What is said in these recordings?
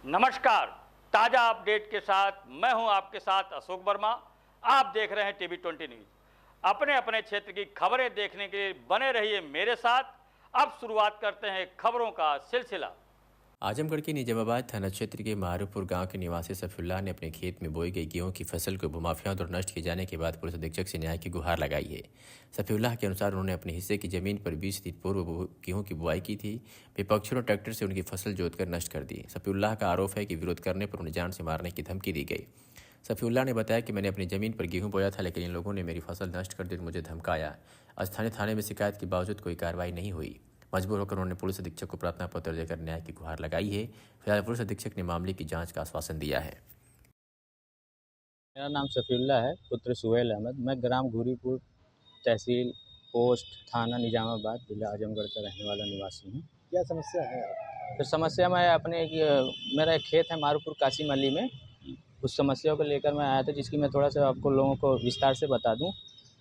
नमस्कार। ताज़ा अपडेट के साथ मैं हूं आपके साथ अशोक वर्मा। आप देख रहे हैं टीवी 20 न्यूज़। अपने अपने क्षेत्र की खबरें देखने के लिए बने रहिए मेरे साथ। अब शुरुआत करते हैं खबरों का सिलसिला। आजमगढ़ के निजामाबाद थाना क्षेत्र के मारूपुर गांव के निवासी सफीउल्लाह ने अपने खेत में बोई गई गेहूं की फसल को भूमाफियाओं द्वारा नष्ट किए जाने के बाद पुलिस अधीक्षक से न्याय की गुहार लगाई है। सफीउल्लाह के अनुसार उन्होंने अपने हिस्से की जमीन पर 20 दिन पूर्व गेहूं की बुआई की थी। विपक्षियों ने ट्रैक्टर से उनकी फसल जोतकर नष्ट कर दी। सफीउल्लाह का आरोप है कि विरोध करने पर उन्हें जान से मारने की धमकी दी गई। सफीउल्लाह ने बताया कि मैंने अपनी जमीन पर गेहूं बोया था, लेकिन इन लोगों ने मेरी फसल नष्ट कर दी और मुझे धमकाया। स्थानीय थाने में शिकायत के बावजूद कोई कार्रवाई नहीं हुई। मजबूर होकर उन्होंने पुलिस अधीक्षक को प्रार्थना पत्र देकर न्याय की गुहार लगाई है। फिलहाल पुलिस अधीक्षक ने मामले की जांच का आश्वासन दिया है। मेरा नाम सफीउल्लाह है, पुत्र सुहेल अहमद। मैं ग्राम घूरीपुर, तहसील, पोस्ट, थाना निजामाबाद, जिला आजमगढ़ का रहने वाला निवासी हूँ। क्या समस्या है आप? फिर समस्या मैं अपने मेरा एक खेत है मारूपुर कासिम अली में, उस समस्या को लेकर मैं आया था, जिसकी मैं थोड़ा सा आपको लोगों को विस्तार से बता दूं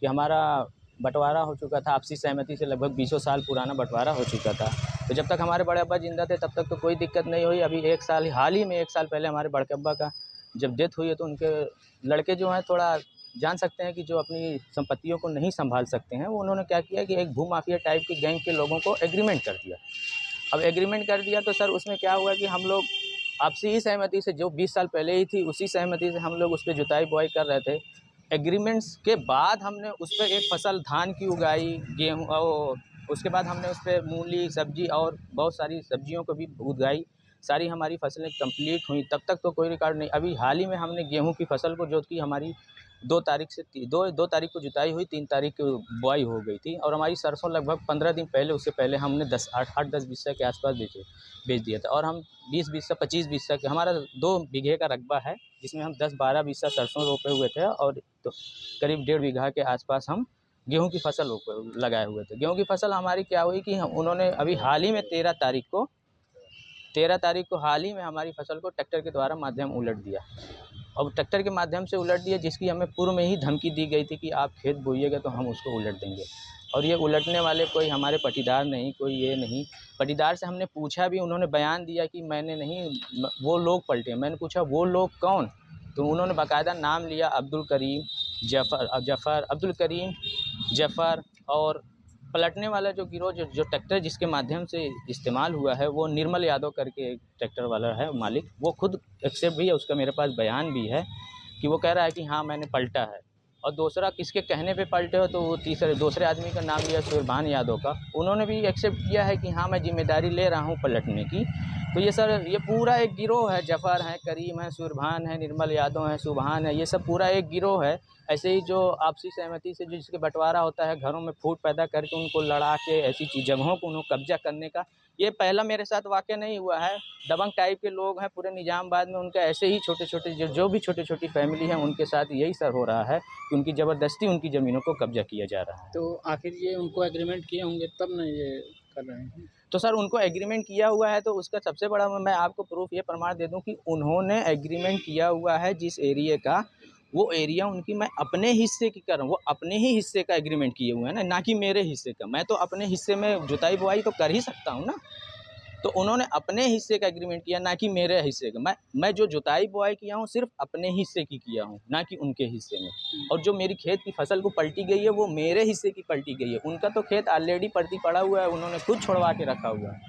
कि हमारा बंटवारा हो चुका था आपसी सहमति से। लगभग 20 साल पुराना बंटवारा हो चुका था। तो जब तक हमारे बड़े अब्बा जिंदा थे तब तक तो कोई दिक्कत नहीं हुई। अभी हाल ही में 1 साल पहले हमारे बड़े अब्बा का जब डेथ हुई है, तो उनके लड़के जो हैं थोड़ा जान सकते हैं कि जो अपनी संपत्तियों को नहीं संभाल सकते हैं, वो उन्होंने क्या किया कि एक भूमाफिया टाइप की गैंग के लोगों को एग्रीमेंट कर दिया। अब एग्रीमेंट कर दिया तो सर उसमें क्या हुआ कि हम लोग आपसी ही सहमति से, जो 20 साल पहले ही थी उसी सहमति से हम लोग उस पर जुताई बुआई कर रहे थे। एग्रीमेंट्स के बाद हमने उस पर एक फसल धान की उगाई, गेहूँ, और उसके बाद हमने उस पर मूली, सब्जी और बहुत सारी सब्जियों को भी उगाई। सारी हमारी फसलें कंप्लीट हुई, तब तक तो कोई रिकॉर्ड नहीं। अभी हाल ही में हमने गेहूं की फसल को जोत की, हमारी 2 तारीख से 2 तारीख को जुताई हुई, 3 तारीख को बुआई हो गई थी। और हमारी सरसों लगभग 15 दिन पहले, उससे पहले हमने 8-10 बिस्सा के आसपास बेच दिया था। और हम 20 बिस्सा 25 बिस्सा के, हमारा 2 बीघे का रकबा है, जिसमें हम 10-12 बिस्सा सरसों रोपे हुए थे और तो करीब 1.5 बीघा के आसपास हम गेहूं की फसल लगाए हुए थे। गेहूं की फसल हमारी क्या हुई कि उन्होंने अभी हाल ही में 13 तारीख को हाल ही में हमारी फसल को ट्रैक्टर के द्वारा माध्यम उलट दिया। अब ट्रैक्टर के माध्यम से उलट दिया, जिसकी हमें पूर्व में ही धमकी दी गई थी कि आप खेत बोइएगा तो हम उसको उलट देंगे। और ये उलटने वाले कोई हमारे पटीदार नहीं, कोई ये नहीं। पटीदार से हमने पूछा भी, उन्होंने बयान दिया कि मैंने नहीं, वो लोग पलटे। मैंने पूछा वो लोग कौन, तो उन्होंने बाकायदा नाम लिया, अब्दुल करीम, जफ़र। और पलटने वाला जो गिरोह, जो ट्रैक्टर जिसके माध्यम से इस्तेमाल हुआ है, वो निर्मल यादव करके एक ट्रैक्टर वाला है मालिक। वो खुद एक्सेप्ट भी है, उसका मेरे पास बयान भी है कि वो कह रहा है कि हाँ मैंने पलटा है। और दूसरा किसके कहने पे पलटे हो, तो वो दूसरे आदमी का नाम लिया सुरभान यादव का। उन्होंने भी एक्सेप्ट किया है कि हाँ मैं जिम्मेदारी ले रहा हूँ पलटने की। तो ये सर, ये पूरा एक गिरोह है। जफ़र है, करीम है, सुरभान है, निर्मल यादव है, सुभान है, ये सब पूरा एक गिरोह है। ऐसे ही जो आपसी सहमति से जिसके बंटवारा होता है, घरों में फूट पैदा करके उनको लड़ा के ऐसी जगहों को उन्होंने कब्जा करने का, ये पहला मेरे साथ वाक़या नहीं हुआ है। दबंग टाइप के लोग हैं पूरे निजामाबाद में, उनका ऐसे ही छोटे-छोटे जो भी छोटी-छोटी फैमिली हैं, उनके साथ यही सर हो रहा है कि उनकी ज़बरदस्ती उनकी ज़मीनों को कब्जा किया जा रहा है। तो आखिर ये उनको एग्रीमेंट किए होंगे तब ना ये कर रहे हैं? तो सर उनको एग्रीमेंट किया हुआ है, तो उसका सबसे बड़ा मैं आपको प्रूफ ये प्रमाण दे दूं कि उन्होंने एग्रीमेंट किया हुआ है जिस एरिया का, वो एरिया उनकी मैं अपने हिस्से की कर रहा हूँ। वो अपने ही हिस्से का एग्रीमेंट किए हुए हैं ना कि मेरे हिस्से का। मैं तो अपने हिस्से में जुताई बुआई तो कर ही सकता हूँ ना। तो उन्होंने अपने हिस्से का एग्रीमेंट किया, ना कि मेरे हिस्से का। मैं जो जुताई बुआई किया हूँ सिर्फ अपने हिस्से की किया हूँ, ना कि उनके हिस्से में। और जो मेरी खेत की फसल को पलटी गई है, वो मेरे हिस्से की पलटी गई है। उनका तो खेत ऑलरेडी पलटी पड़ा हुआ है, उन्होंने खुद छुड़वा के रखा हुआ है।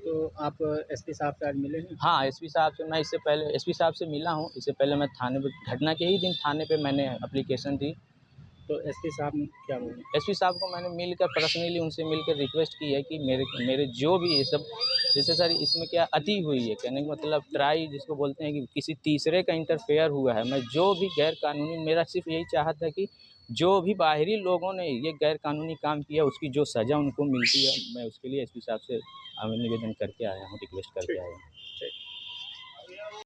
तो आप एसपी साहब से आज मिले हैं? हाँ, एसपी साहब से मैं इससे पहले एसपी साहब से मिला हूँ। इससे पहले मैं थाने पे, घटना के ही दिन थाने पे मैंने एप्लीकेशन दी। तो एसपी साहब ने क्या बोले? एसपी साहब को मैंने मिलकर पर्सनली उनसे मिलकर रिक्वेस्ट की है कि मेरे जो भी ये सब, जैसे सर इसमें क्या अति हुई है, कहने का मतलब ट्राई जिसको बोलते हैं कि किसी तीसरे का इंटरफेयर हुआ है। मैं जो भी गैर कानूनी, मेरा सिर्फ यही चाहत है कि जो भी बाहरी लोगों ने ये गैर कानूनी काम किया उसकी जो सज़ा उनको मिलती है, मैं उसके लिए एसपी साहब से निवेदन करके आया हूँ, रिक्वेस्ट करके आया हूँ।